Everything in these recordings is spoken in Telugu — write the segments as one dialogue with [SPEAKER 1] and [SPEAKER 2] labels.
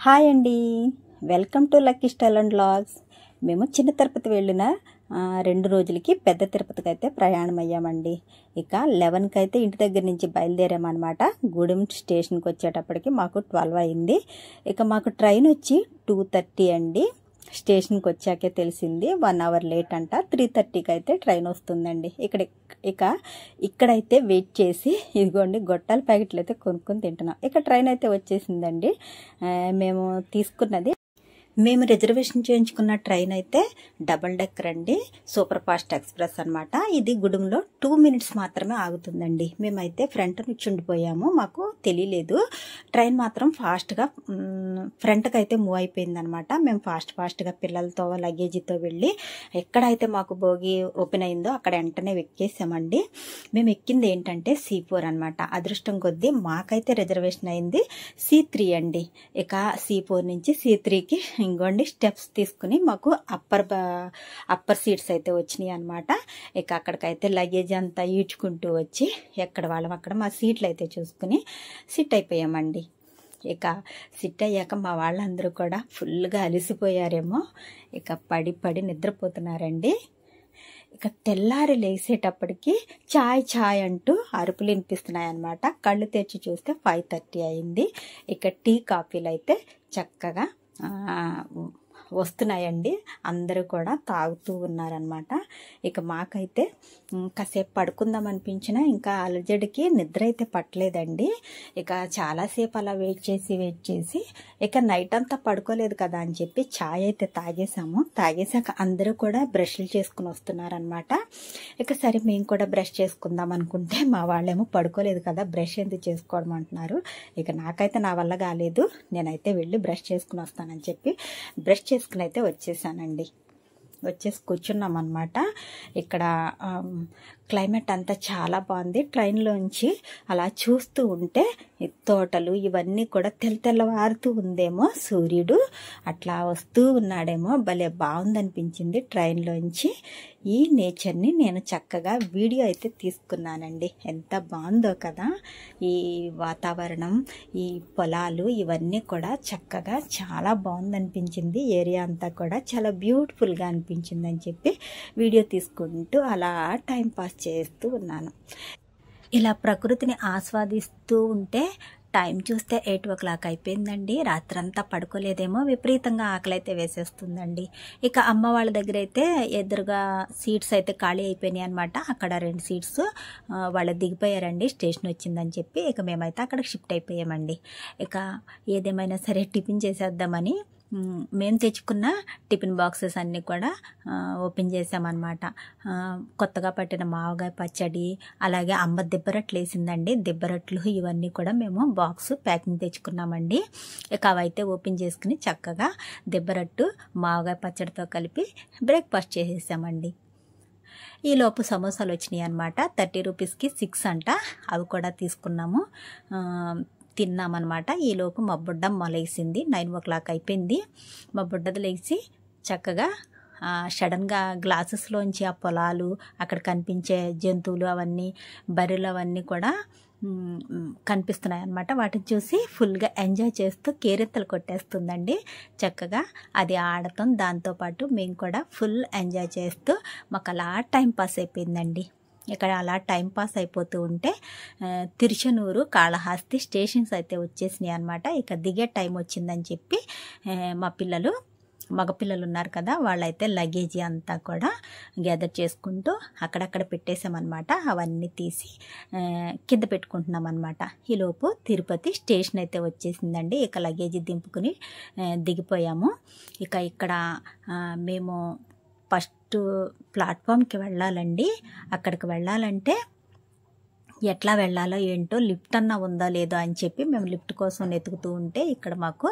[SPEAKER 1] హాయ్ అండి, welcome to lucky style and vlogs. మేము చిన్న తిరుపతి వెళ్ళిన 2 రోజులకి పెద్ద తిరుపతికి అయితే ప్రయాణం అయ్యామండి. ఇక 11కి అయితే ఇంటి దగ్గర నుంచి బయలుదేరామన్నమాట. గూడెం స్టేషన్కి వచ్చేటప్పటికి మాకు 12 అయింది. ఇక మాకు ట్రైన్ వచ్చి 2:30 అండి. స్టేషన్కి వచ్చాకే తెలిసింది 1 అవర్ లేట్ అంట. 3:30కి అయితే ట్రైన్ వస్తుందండి. ఇక్కడైతే వెయిట్ చేసి ఇదిగోండి గొట్టాల ప్యాకెట్లు అయితే కొనుక్కొని తింటున్నాం. ఇక ట్రైన్ అయితే వచ్చేసిందండి. మేము రిజర్వేషన్ చేయించుకున్న ట్రైన్ అయితే డబల్ డెక్కర్ అండి, సూపర్ ఫాస్ట్ ఎక్స్ప్రెస్ అనమాట. ఇది గుడుంలో 2 మినిట్స్ మాత్రమే ఆగుతుందండి. మేమైతే ఫ్రంట్ నుంచి ఉండిపోయాము, మాకు తెలియలేదు. ట్రైన్ మాత్రం ఫాస్ట్గా ఫ్రంట్కి అయితే మూవ్ అయిపోయింది అనమాట. మేము ఫాస్ట్గా పిల్లలతో లగేజీతో వెళ్ళి ఎక్కడైతే మాకు భోగి ఓపెన్ అయిందో అక్కడ వెంటనే ఎక్కేసామండి. మేము ఎక్కింది ఏంటంటే C4 అనమాట. అదృష్టం కొద్దీ మాకైతే రిజర్వేషన్ అయింది C3 అండి. ఇక C4 నుంచి C3కి ఇంకోండి స్టెప్స్ తీసుకుని మాకు అప్పర్ సీట్స్ అయితే వచ్చినాయి అనమాట. ఇక అక్కడికైతే లగేజ్ అంతా ఈడ్చుకుంటూ వచ్చి ఎక్కడ వాళ్ళం అక్కడ మా సీట్లు అయితే చూసుకుని సిట్ అయిపోయామండి. ఇక సిట్ అయ్యాక మా వాళ్ళందరూ కూడా ఫుల్గా అలసిపోయారేమో, ఇక పడి నిద్రపోతున్నారండి. ఇక తెల్లారి లేసేటప్పటికి ఛాయ్ అంటూ అరుపులు వినిపిస్తున్నాయి అనమాట. కళ్ళు తెరిచి చూస్తే 5:30 అయింది. ఇక టీ కాఫీలు అయితే చక్కగా వస్తున్నాయండి. అందరూ కూడా తాగుతూ ఉన్నారనమాట. ఇక మాకైతే కాసేపు పడుకుందాం అనిపించినా ఇంకా అలజడికి నిద్ర అయితే పట్టలేదండి. ఇక చాలాసేపు అలా వెయిట్ చేసి ఇక నైట్ అంతా పడుకోలేదు కదా అని చెప్పి ఛాయ్ అయితే తాగేసాక అందరూ కూడా బ్రష్లు చేసుకుని వస్తున్నారనమాట. ఇక సరే మేము కూడా బ్రష్ చేసుకుందాం అనుకుంటే మా వాళ్ళేమో పడుకోలేదు కదా, బ్రష్ ఎందుకు చేసుకోవడం అంటున్నారు. ఇక నాకైతే నా వల్ల కాలేదు, నేనైతే వెళ్ళి బ్రష్ చేసుకుని వస్తానని చెప్పి బ్రష్ చేసుకుని అయితే వచ్చేసి కూర్చున్నాం అనమాట. ఇక్కడ క్లైమేట్ అంతా చాలా బాగుంది. ట్రైన్లోంచి అలా చూస్తూ ఉంటే తోటలు ఇవన్నీ కూడా తెల్లవారుతూ ఉందేమో, సూర్యుడు అట్లా వస్తూ ఉన్నాడేమో, భలే బాగుందనిపించింది. ట్రైన్లోంచి ఈ నేచర్ని నేను చక్కగా వీడియో అయితే తీసుకున్నానండి. ఎంత బాగుందో కదా ఈ వాతావరణం, ఈ పొలాలు ఇవన్నీ కూడా చక్కగా చాలా బాగుందనిపించింది. ఏరియా అంతా కూడా చాలా బ్యూటిఫుల్గా అనిపించింది అని చెప్పి వీడియో తీసుకుంటూ అలా టైం పాస్ చేస్తూ ఉన్నాను. ఇలా ప్రకృతిని ఆస్వాదిస్తూ ఉంటే టైం చూస్తే 8 అయిపోయిందండి. రాత్రంతా పడుకోలేదేమో, విపరీతంగా ఆకలి అయితే వేసేస్తుందండి. ఇక అమ్మ వాళ్ళ దగ్గర అయితే ఎదురుగా సీట్స్ అయితే ఖాళీ అయిపోయినాయి అనమాట. అక్కడ 2 సీట్స్ వాళ్ళు దిగిపోయారండి, స్టేషన్ వచ్చిందని చెప్పి. ఇక మేమైతే అక్కడికి షిఫ్ట్ అయిపోయామండి. ఇక ఏదేమైనా సరే టిఫిన్ చేసేద్దామని మేము తెచ్చుకున్న టిఫిన్ బాక్సెస్ అన్నీ కూడా ఓపెన్ చేసామన్నమాట. కొత్తగా పట్టిన మావగాయ పచ్చడి, అలాగే అమ్మ దిబ్బరట్లు వేసిందండి. దిబ్బరట్లు ఇవన్నీ కూడా మేము బాక్స్ ప్యాకింగ్ తెచ్చుకున్నామండి. ఇక అవైతే ఓపెన్ చేసుకుని చక్కగా దిబ్బరట్టు మావగాయ పచ్చడితో కలిపి బ్రేక్ఫాస్ట్ చేసేసామండి. ఈలోపు సమోసాలు వచ్చినాయి అనమాట. 30 రూపీస్కి 6 అంట. అవి కూడా తీసుకున్నాము, తిన్నామన్నమాట. ఈలోపు మా బుడ్డ లేచింది. 9 అయిపోయింది. మా బుడ్డది లేచి చక్కగా సడన్గా గ్లాసెస్లోంచి ఆ పొలాలు, అక్కడ కనిపించే జంతువులు అవన్నీ, బర్రెలు అవన్నీ కూడా కనిపిస్తున్నాయి అన్నమాట. వాటిని చూసి ఫుల్గా ఎంజాయ్ చేస్తూ కేరింతలు కొట్టేస్తుందండి. చక్కగా అది ఆడటం, దాంతోపాటు మేము కూడా ఫుల్ ఎంజాయ్ చేస్తూ మాకు అలా టైం పాస్ అయిపోయిందండి. ఇక్కడ అలా టైం పాస్ అయిపోతూ ఉంటే తిరుచనూరు, కాళహస్తి స్టేషన్స్ అయితే వచ్చేసినాయి అనమాట. ఇక దిగే టైం వచ్చిందని చెప్పి మగపిల్లలు ఉన్నారు కదా, వాళ్ళైతే లగేజీ అంతా కూడా గ్యాదర్ చేసుకుంటూ అక్కడక్కడ పెట్టేసామన్నమాట. అవన్నీ తీసి కింద పెట్టుకుంటున్నాం అనమాట. ఈలోపు తిరుపతి స్టేషన్ అయితే వచ్చేసిందండి. ఇక లగేజీ దింపుకుని దిగిపోయాము. ఇక ఇక్కడ మేము ఫస్ట్ ప్లాట్ఫామ్కి వెళ్ళాలండి. అక్కడికి వెళ్ళాలంటే ఎట్లా వెళ్ళాలో ఏంటో, లిఫ్ట్ అన్నా ఉందా లేదో అని చెప్పి మేము లిఫ్ట్ కోసం వెతుకుతూ ఉంటే ఇక్కడ మాకు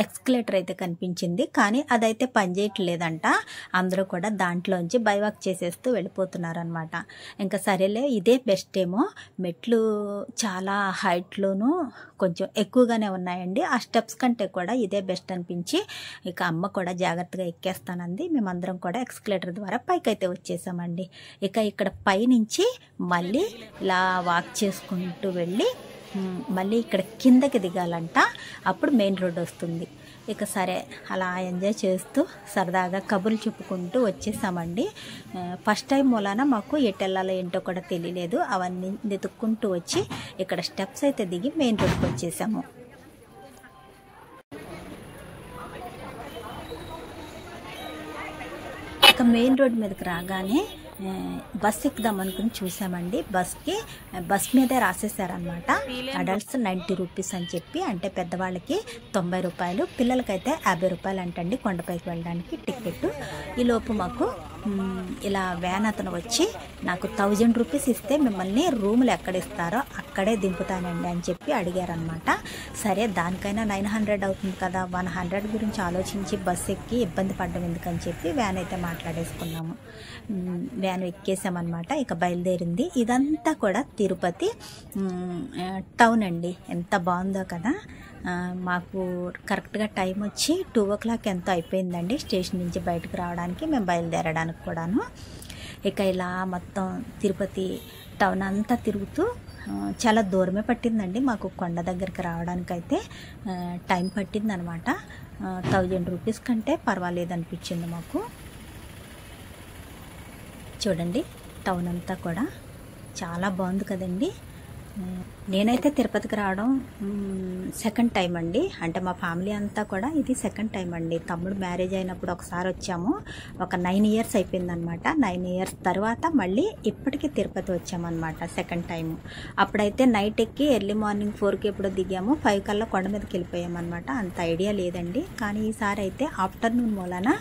[SPEAKER 1] ఎక్స్కలేటర్ అయితే కనిపించింది. కానీ అదైతే పనిచేయట్లేదంట. అందరూ కూడా దాంట్లోంచి బైవాక్ చేసేస్తూ వెళ్ళిపోతున్నారనమాట. ఇంకా సరేలే ఇదే బెస్ట్ ఏమో, మెట్లు చాలా హైట్లోనూ కొంచెం ఎక్కువగానే ఉన్నాయండి. ఆ స్టెప్స్ కంటే కూడా ఇదే బెస్ట్ అనిపించి ఇక అమ్మ కూడా జాగ్రత్తగా ఎక్కేస్తానంది. మేమందరం కూడా ఎక్స్కలేటర్ ద్వారా పైకి అయితే వచ్చేసామండి. ఇక ఇక్కడ పైనుంచి మళ్ళీ ఇలా వాక్ చేసుకుంటూ వెళ్ళి మళ్ళీ ఇక్కడ కిందకి దిగాలంట, అప్పుడు మెయిన్ రోడ్ వస్తుంది. ఇక సరే అలా ఎంజాయ్ చేస్తూ సరదాగా కబుర్లు చెప్పుకుంటూ వచ్చేసామండి. ఫస్ట్ టైం మూలాన మాకు ఎటు వెళ్ళాలో ఏంటో కూడా తెలియలేదు. అవన్నీ వెతుక్కుంటూ వచ్చి ఇక్కడ స్టెప్స్ అయితే దిగి మెయిన్ రోడ్కి వచ్చేసాము. ఇక మెయిన్ రోడ్ మీదకి రాగానే బస్ ఎక్కుదాం అనుకుని చూసామండి. బస్ మీదే రాసేసారనమాట. అడల్ట్స్ 90 రూపీస్ అని చెప్పి, అంటే పెద్దవాళ్ళకి 90 రూపాయలు, పిల్లలకైతే 50 రూపాయలు అంటండి కొండపైకి వెళ్ళడానికి టికెట్. ఈలోపు మాకు ఇలా వ్యాన్ అతను వచ్చి నాకు 1000 రూపీస్ ఇస్తే మిమ్మల్ని రూములు ఎక్కడిస్తారో అక్కడే దింపుతానండి అని చెప్పి అడిగారనమాట. సరే దానికైనా 900 అవుతుంది కదా, 100 గురించి ఆలోచించి బస్ ఎక్కి ఇబ్బంది పడ్డం ఎందుకని చెప్పి వ్యాన్ అయితే మాట్లాడేసుకున్నాము. వ్యాన్ ఎక్కేసామన్నమాట. ఇక బయలుదేరింది. ఇదంతా కూడా తిరుపతి టౌన్ అండి. ఎంత బాగుందో కదా. మాకు కరెక్ట్గా టైం వచ్చి 2 o'clock ఎంతో అయిపోయిందండి స్టేషన్ నుంచి బయటకు రావడానికి, మేము బయలుదేరడానికి కూడాను. ఇక ఇలా మొత్తం తిరుపతి టౌన్ అంతా తిరుగుతూ చాలా దూరమే పట్టిందండి మాకు కొండ దగ్గరికి రావడానికైతే టైం పట్టిందనమాట. 1000 రూపీస్ కంటే పర్వాలేదు అనిపించింది మాకు. చూడండి టౌన్ అంతా కూడా చాలా బాగుంది కదండి. నేనైతే తిరుపతికి రావడం సెకండ్ టైం అండి. అంటే మా ఫ్యామిలీ అంతా కూడా ఇది సెకండ్ టైం అండి. తమ్ముడు మ్యారేజ్ అయినప్పుడు ఒకసారి వచ్చాము, ఒక 9 years అయిపోయిందనమాట. 9 years తర్వాత మళ్ళీ ఇప్పటికీ తిరుపతి వచ్చామన్నమాట సెకండ్ టైం. అప్పుడైతే నైట్ ఎక్కి ఎర్లీ మార్నింగ్ 4కి ఎప్పుడో దిగాము, 5 కల్లా కొండ మీదకి వెళ్ళిపోయామన్నమాట. అంత ఐడియా లేదండి. కానీ ఈసారి అయితే ఆఫ్టర్నూన్ మూలాన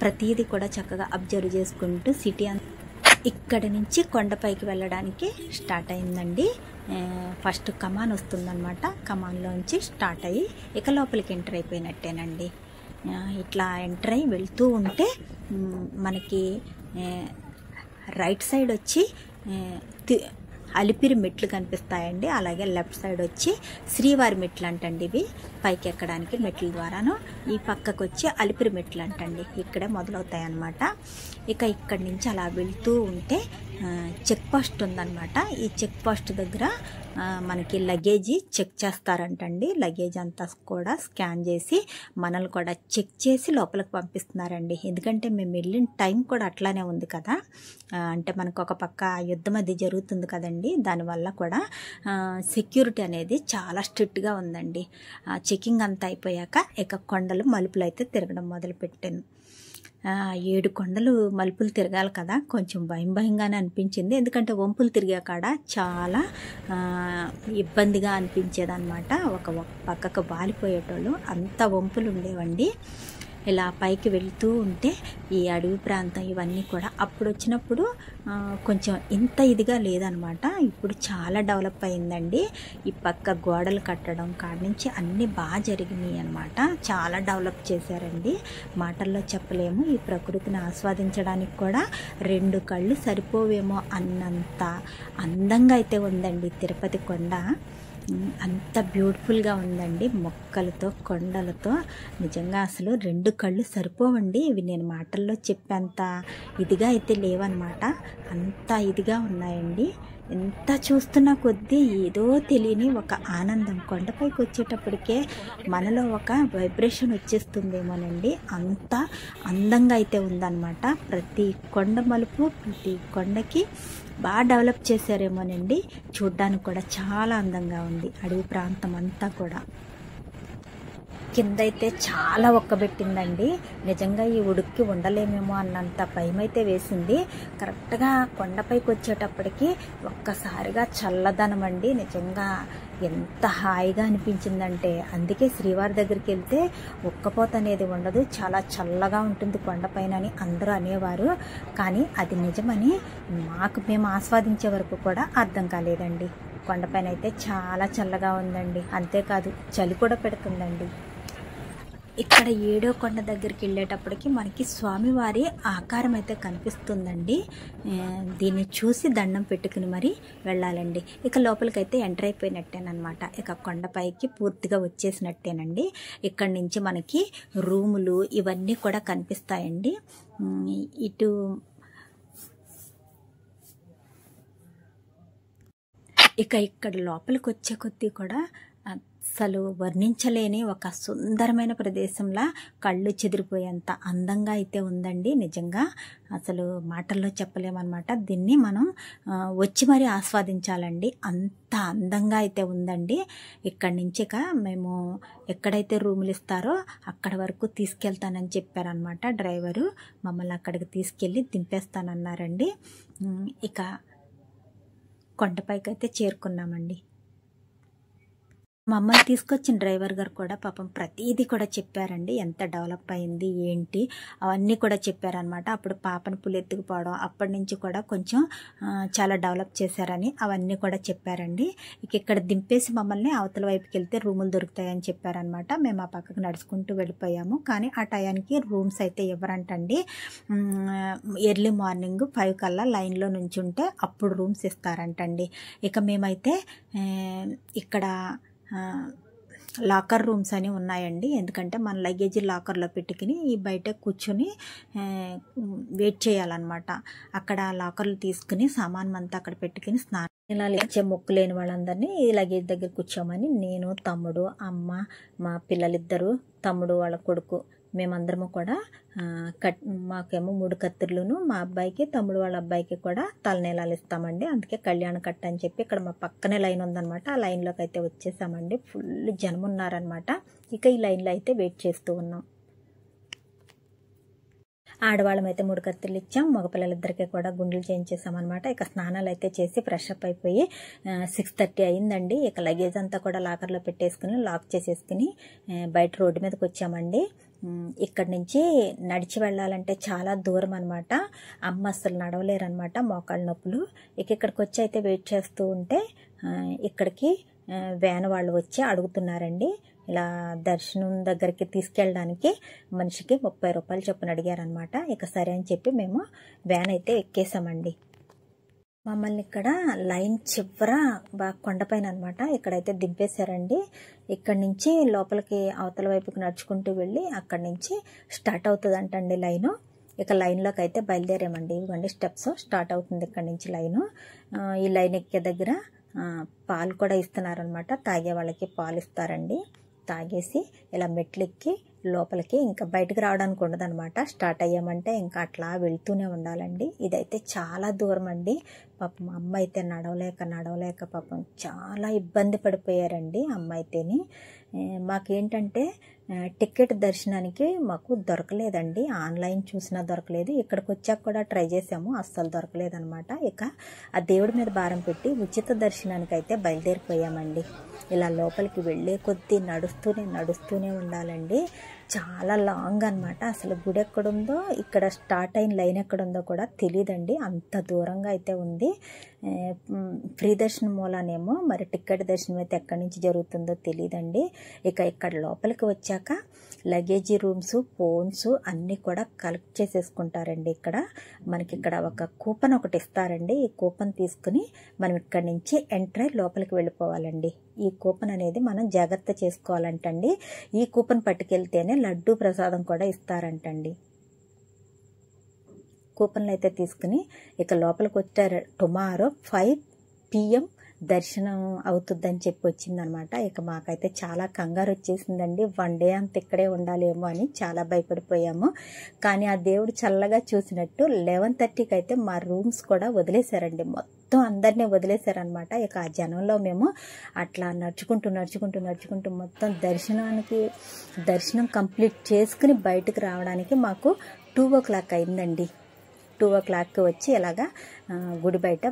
[SPEAKER 1] ప్రతిదీ కూడా చక్కగా అబ్జర్వ్ చేసుకుంటూ సిటీ ఇక్కడి నుంచి కొండపైకి వెళ్ళడానికి స్టార్ట్ అయిందండి. ఫస్ట్ కమాన్ వస్తుందన్నమాట. కమాన్లోంచి స్టార్ట్ అయ్యి ఇక లోపలికి ఎంటర్ అయిపోయినట్టేనండి. ఇట్లా ఎంటర్ అయ్యి వెళ్తూ ఉంటే మనకి రైట్ సైడ్ వచ్చి అలిపిరి మెట్లు కనిపిస్తాయండి. అలాగే లెఫ్ట్ సైడ్ వచ్చి శ్రీవారి మెట్లు అంటండి. ఇవి పైకి ఎక్కడానికి మెట్ల ద్వారాను. ఈ పక్కకు వచ్చి అలిపిరి మెట్లు అంటండి. ఇక్కడే మొదలవుతాయి అన్నమాట. ఇక ఇక్కడి నుంచి అలా వెళ్తూ ఉంటే చెక్ పోస్ట్ ఉందన్నమాట. ఈ చెక్ పోస్ట్ దగ్గర మనకి లగేజీ చెక్ చేస్తారంటండి. లగేజ్ అంతా కూడా స్కాన్ చేసి మనల్ని కూడా చెక్ చేసి లోపలికి పంపిస్తున్నారండి. ఎందుకంటే మేము వెళ్ళిన టైం కూడా అట్లానే ఉంది కదా. అంటే మనకు ఒక పక్క యుద్ధం అది జరుగుతుంది కదండి. దానివల్ల కూడా సెక్యూరిటీ అనేది చాలా స్ట్రిక్ట్గా ఉందండి. చెకింగ్ అంతా అయిపోయాక ఇక కొండలు మలుపులు అయితే తిరగడం మొదలుపెట్టాను. 7 కొండలు మలుపులు తిరగాలి కదా, కొంచెం భయంగానే అనిపించింది. ఎందుకంటే వంపులు తిరిగే కాడ చాలా ఇబ్బందిగా అనిపించేది అనమాట. ఒక పక్కకు వాలిపోయేటోళ్ళు, అంత వంపులు ఉండేవండి. ఇలా పైకి వెళ్తూ ఉంటే ఈ అడవి ప్రాంతం ఇవన్నీ కూడా అప్పుడు వచ్చినప్పుడు కొంచెం ఇంత ఇదిగా లేదనమాట. ఇప్పుడు చాలా డెవలప్ అయిందండి. ఈ పక్క గోడలు కట్టడం కాడ నుంచి అన్నీ బాగా జరిగినాయి అనమాట. చాలా డెవలప్ చేశారండి. మాటల్లో చెప్పలేము. ఈ ప్రకృతిని ఆస్వాదించడానికి కూడా 2 కళ్ళు సరిపోవేమో అన్నంత అందంగా అయితే ఉందండి తిరుపతి కొండ. అంత బ్యూటిఫుల్గా ఉందండి, మొక్కలతో కొండలతో. నిజంగా అసలు 2 కళ్ళు సరిపోవండి. ఇవి నేను మాటల్లో చెప్పేంత ఇదిగా అయితే లేవన్నమాట. అంత ఇదిగా ఉన్నాయండి. ఎంత చూస్తున్నా కొద్దీ ఏదో తెలియని ఒక ఆనందం. కొండపైకి వచ్చేటప్పటికే మనలో ఒక వైబ్రేషన్ వచ్చేస్తుందేమోనండి. అంత అందంగా అయితే ఉందన్నమాట. ప్రతి కొండ మలుపు, ప్రతి కొండకి బాగా డెవలప్ చేశారేమోనండి. చూడ్డానికి కూడా చాలా అందంగా ఉంది అడవి ప్రాంతం అంతా కూడా. కిందైతే చాలా ఒక్కబెట్టిందండి. నిజంగా ఈ ఉడుక్కి ఉండలేమేమో అన్నంత భయం అయితే వేసింది. కరెక్ట్గా కొండపైకి వచ్చేటప్పటికి ఒక్కసారిగా చల్లదనం అండి. నిజంగా ఎంత హాయిగా అనిపించిందంటే, అందుకే శ్రీవారి దగ్గరికి వెళ్తే ఉక్కపోత అనేది ఉండదు, చాలా చల్లగా ఉంటుంది కొండపైన అని అందరూ అనేవారు. కానీ అది నిజమని మేము ఆస్వాదించే వరకు కూడా అర్థం కాలేదండి. కొండపైన అయితే చాలా చల్లగా ఉందండి. అంతేకాదు చలి కూడా పెడుతుందండి. ఇక్కడ 7వ కొండ దగ్గరికి వెళ్ళేటప్పటికి మనకి స్వామివారి ఆకారం అయితే కనిపిస్తుందండి. దీన్ని చూసి దండం పెట్టుకుని మరి వెళ్ళాలండి. ఇక లోపలికైతే ఎంటర్ అయిపోయినట్టేనమాట. ఇక కొండపైకి పూర్తిగా వచ్చేసినట్టేనండి. ఇక్కడి నుంచి మనకి రూములు ఇవన్నీ కూడా కనిపిస్తాయండి. ఇటు ఇక ఇక్కడ లోపలికి వచ్చే కొద్దీ కూడా అసలు వర్ణించలేని ఒక సుందరమైన ప్రదేశంలా కళ్ళు చెదిరిపోయేంత అందంగా అయితే ఉందండి. నిజంగా అసలు మాటల్లో చెప్పలేమన్నమాట. దీన్ని మనం వచ్చి మరీ ఆస్వాదించాలండి. అంత అందంగా అయితే ఉందండి. ఇక్కడి నుంచి ఇక మేము ఎక్కడైతే రూములు ఇస్తారో అక్కడ వరకు తీసుకెళ్తానని చెప్పారనమాట డ్రైవరు. మమ్మల్ని అక్కడికి తీసుకెళ్ళి దింపేస్తానన్నారండి. ఇక కొండపైకి అయితే చేరుకున్నామండి. మమ్మల్ని తీసుకొచ్చిన డ్రైవర్ గారు కూడా పాపం ప్రతిదీ కూడా చెప్పారండి. ఎంత డెవలప్ అయింది ఏంటి అవన్నీ కూడా చెప్పారనమాట. అప్పుడు పాపను పులెత్తుకుపోవడం అప్పటి నుంచి కూడా కొంచెం చాలా డెవలప్ చేశారని అవన్నీ కూడా చెప్పారండి. ఇక ఇక్కడ దింపేసి మమ్మల్ని అవతల వైపుకి వెళ్తే రూములు దొరుకుతాయని చెప్పారనమాట. మేము ఆ పక్కకు నడుచుకుంటూ వెళ్ళిపోయాము. కానీ ఆ టయానికి రూమ్స్ అయితే ఇవ్వరంటండి. ఎర్లీ మార్నింగ్ 5 కల్లా లైన్లో నుంచుంటే అప్పుడు రూమ్స్ ఇస్తారంటండి. ఇక మేమైతే ఇక్కడ లాకర్ రూమ్స్ అని ఉన్నాయండి. ఎందుకంటే మన లగేజీ లాకర్లో పెట్టుకుని ఈ బయట కూర్చొని వెయిట్ చేయాలన్నమాట. అక్కడ లాకర్లు తీసుకుని సామాన్ అంతా అక్కడ పెట్టుకుని స్నానాలు ఇచ్చే మొక్కు లేని వాళ్ళందరినీ ఈ లగేజ్ దగ్గర కూర్చోమని నేను, తమ్ముడు, అమ్మ, మా పిల్లలిద్దరూ, తమ్ముడు వాళ్ళ కొడుకు మేమందరము కూడా మాకేమో 3 కత్తిర్లును, మా అబ్బాయికి, తమ్ముడు వాళ్ళ అబ్బాయికి కూడా తలనీలాలు ఇస్తామండి. అందుకే కళ్యాణ కట్ట అని చెప్పి ఇక్కడ మా పక్కనే లైన్ ఉందన్నమాట. ఆ లైన్లోకి అయితే వచ్చేసామండి. ఫుల్ జనం ఉన్నారనమాట. ఇక ఈ లైన్లో అయితే వెయిట్ చేస్తూ ఉన్నాం. ఆడవాళ్ళమైతే 3 కత్తిర్లు ఇచ్చాం. మగపిల్లలిద్దరికీ కూడా గుండెలు చేయించేసామన్నమాట. ఇక స్నానాలు అయితే చేసి ఫ్రెష్ అప్ అయిపోయి 6:30 అయిందండి. ఇక లగేజ్ అంతా కూడా లాకర్లో పెట్టేసుకుని లాక్ చేసేసుకుని బయట రోడ్డు మీదకి వచ్చామండి. ఇక్కడి నుంచి నడిచి వెళ్ళాలంటే చాలా దూరం అనమాట. అమ్మ అసలు నడవలేరనమాట, మోకాళ్ళ నొప్పులు. ఇక్కడికి వచ్చి అయితే వెయిట్ చేస్తూ ఉంటే ఇక్కడికి వ్యాన్ వాళ్ళు వచ్చి అడుగుతున్నారండి. ఇలా దర్శనం దగ్గరికి తీసుకెళ్ళడానికి మనిషికి 30 రూపాయలు చొప్పున అడిగారనమాట. ఇక సరే అని చెప్పి మేము వ్యాన్ అయితే ఎక్కేసామండి. మమ్మల్ని ఇక్కడ లైన్ చివర బాగా కొండపైన అనమాట ఇక్కడైతే దింపేశారండి. ఇక్కడి నుంచి లోపలికి అవతల వైపుకి నడుచుకుంటూ వెళ్ళి అక్కడి నుంచి స్టార్ట్ అవుతుందంటండి లైను. ఇక లైన్లోకి అయితే బయలుదేరామండి. ఇవ్వండి స్టెప్స్ స్టార్ట్ అవుతుంది ఇక్కడి నుంచి లైను. ఈ లైన్ ఎక్కే దగ్గర పాలు కూడా ఇస్తున్నారనమాట. తాగే వాళ్ళకి పాలు ఇస్తారండి. తాగేసి ఇలా మెట్లెక్కి లోపలికి ఇంకా బయటకు రావడానికి ఉండదనమాట. స్టార్ట్ అయ్యామంటే ఇంకా అట్లా వెళ్తూనే ఉండాలండి. ఇదైతే చాలా దూరం అండి. పాపం మా అమ్మ అయితే నడవలేక పాపం చాలా ఇబ్బంది పడిపోయారండి అమ్మ అయితేని. మాకేంటంటే టికెట్ దర్శనానికి మాకు దొరకలేదండి. ఆన్లైన్ చూసినా దొరకలేదు. ఇక్కడికి వచ్చాక కూడా ట్రై చేసాము, అస్సలు దొరకలేదనమాట. ఇక ఆ దేవుడి మీద భారం పెట్టి ఉచిత దర్శనానికి అయితే బయలుదేరిపోయామండి. ఇలా లోపలికి వెళ్ళే కొద్దీ నడుస్తూనే ఉండాలండి. చాలా లాంగ్ అనమాట. అసలు గుడి ఎక్కడుందో ఇక్కడ స్టార్ట్ అయిన లైన్ ఎక్కడుందో కూడా తెలియదండి. అంత దూరంగా అయితే ఉంది. ఫ్రీ దర్శనం మూలనేమో మరి టికెట్ దర్శనం అయితే ఎక్కడి నుంచి జరుగుతుందో తెలియదండి. ఇక ఇక్కడ లోపలికి వచ్చాక లగేజీ రూమ్స్, ఫోన్స్ అన్నీ కూడా కలెక్ట్ చేసేసుకుంటారండి. మనకి ఇక్కడ ఒక కూపన్ ఒకటి ఇస్తారండి. ఈ కూపన్ తీసుకుని మనం ఇక్కడి నుంచి ఎంటర్ అయి లోపలికి వెళ్ళిపోవాలండి. ఈ కూపన్ అనేది మనం జాగ్రత్త చేసుకోవాలంటండి. ఈ కూపన్ పట్టుకెళ్తేనే లడ్డూ ప్రసాదం కూడా ఇస్తారంటండి. కూపన్లు అయితే తీసుకుని ఇక లోపలికి వచ్చారు. టుమారో 5 PM దర్శనం అవుతుందని చెప్పి వచ్చిందనమాట. ఇక మాకైతే చాలా కంగారు వచ్చేసిందండి. 1 డే అంత ఇక్కడే ఉండాలేమో అని చాలా భయపడిపోయాము. కానీ ఆ దేవుడు చల్లగా చూసినట్టు 11:30కి అయితే మా రూమ్స్ కూడా వదిలేశారండి. మొత్తం అందరినీ వదిలేశారనమాట. ఇక ఆ జనంలో మేము అట్లా నడుచుకుంటూ మొత్తం దర్శనం కంప్లీట్ చేసుకుని బయటకు రావడానికి మాకు 2 o'clock అయిందండి. 2 o'clockకి వచ్చి ఇలాగా గుడి బయట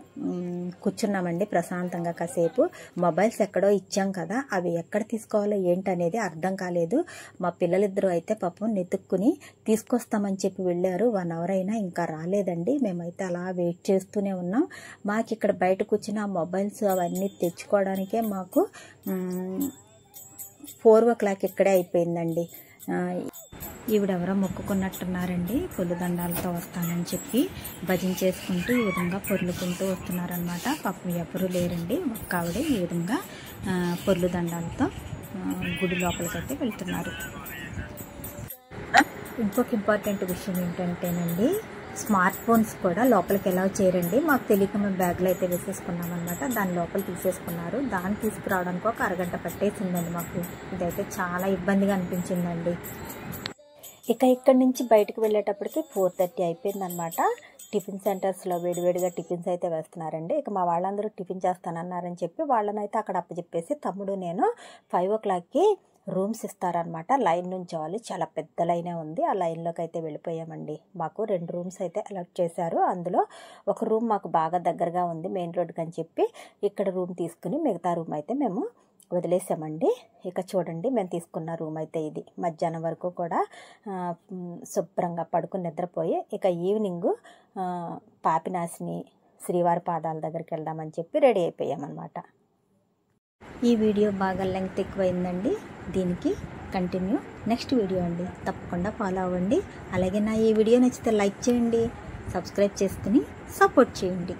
[SPEAKER 1] కూర్చున్నామండి ప్రశాంతంగా కాసేపు. మొబైల్స్ ఎక్కడో ఇచ్చాం కదా, అవి ఎక్కడ తీసుకోవాలో ఏంటనేది అర్థం కాలేదు. మా పిల్లలిద్దరూ అయితే పాపం నెతుక్కుని తీసుకొస్తామని చెప్పి వెళ్ళారు. 1 hour అయినా ఇంకా రాలేదండి. మేమైతే అలా వెయిట్ చేస్తూనే ఉన్నాం. మాకు ఇక్కడ బయట కూర్చున్న మొబైల్స్ అవన్నీ తెచ్చుకోవడానికే మాకు 4 o'clock ఇక్కడే అయిపోయిందండి. ఈవిడెవరో మొక్కుకున్నట్టున్నారండి. పొల్లుదండాలతో వస్తానని చెప్పి భజన చేసుకుంటూ ఈ విధంగా పొర్లుకుంటూ వస్తున్నారనమాట. పాపం ఎవరు లేరండి. ఒక్క ఆవిడే ఈ విధంగా పొర్లుదండాలతో గుడి లోపలికైతే వెళ్తున్నారు. ఇంకొక ఇంపార్టెంట్ విషయం ఏంటంటేనండి, స్మార్ట్ ఫోన్స్ కూడా లోపలికి ఎలా చేయరండి. మాకు తెలియక మేము బ్యాగ్లో అయితే వేసేసుకున్నాం అనమాట. దాని లోపల తీసేసుకున్నారు. దాన్ని తీసుకురావడానికి ఒక అరగంట పట్టేసిందండి మాకు. ఇదైతే చాలా ఇబ్బందిగా అనిపించిందండి. ఇక ఇక్కడి నుంచి బయటకు వెళ్ళేటప్పటికి 4:30 అయిపోయిందనమాట. టిఫిన్ సెంటర్స్లో వేడివేడిగా టిఫిన్స్ అయితే వేస్తున్నారండి. ఇక మా వాళ్ళందరూ టిఫిన్ చేస్తానన్నారని చెప్పి వాళ్ళనైతే అక్కడ అప్పచెప్పేసి తమ్ముడు నేను 5 o'clockకి రూమ్స్ ఇస్తారనమాట. లైన్ నుంచోవాలి, చాలా పెద్ద లైనే ఉంది. ఆ లైన్లోకి అయితే వెళ్ళిపోయామండి. మాకు 2 రూమ్స్ అయితే అలాట్ చేశారు. అందులో ఒక రూమ్ మాకు బాగా దగ్గరగా ఉంది మెయిన్ రోడ్కి అని చెప్పి ఇక్కడ రూమ్ తీసుకుని మిగతా రూమ్ అయితే మేము వదిలేసామండి. ఇక చూడండి, మేము తీసుకున్న రూమ్ అయితే ఇది. మధ్యాహ్నం వరకు కూడా శుభ్రంగా పడుకుని నిద్రపోయి ఇక ఈవినింగ్ పాపినాశిని శ్రీవారి పాదాల దగ్గరికి వెళ్దామని చెప్పి రెడీ అయిపోయామన్నమాట. ఈ వీడియో బాగా లెంగ్త్ ఎక్కువైందండి. దీనికి కంటిన్యూ నెక్స్ట్ వీడియో అండి. తప్పకుండా ఫాలో అవ్వండి. అలాగే నా ఈ వీడియో నచ్చితే లైక్ చేయండి, సబ్స్క్రైబ్ చేసుకుని సపోర్ట్ చేయండి.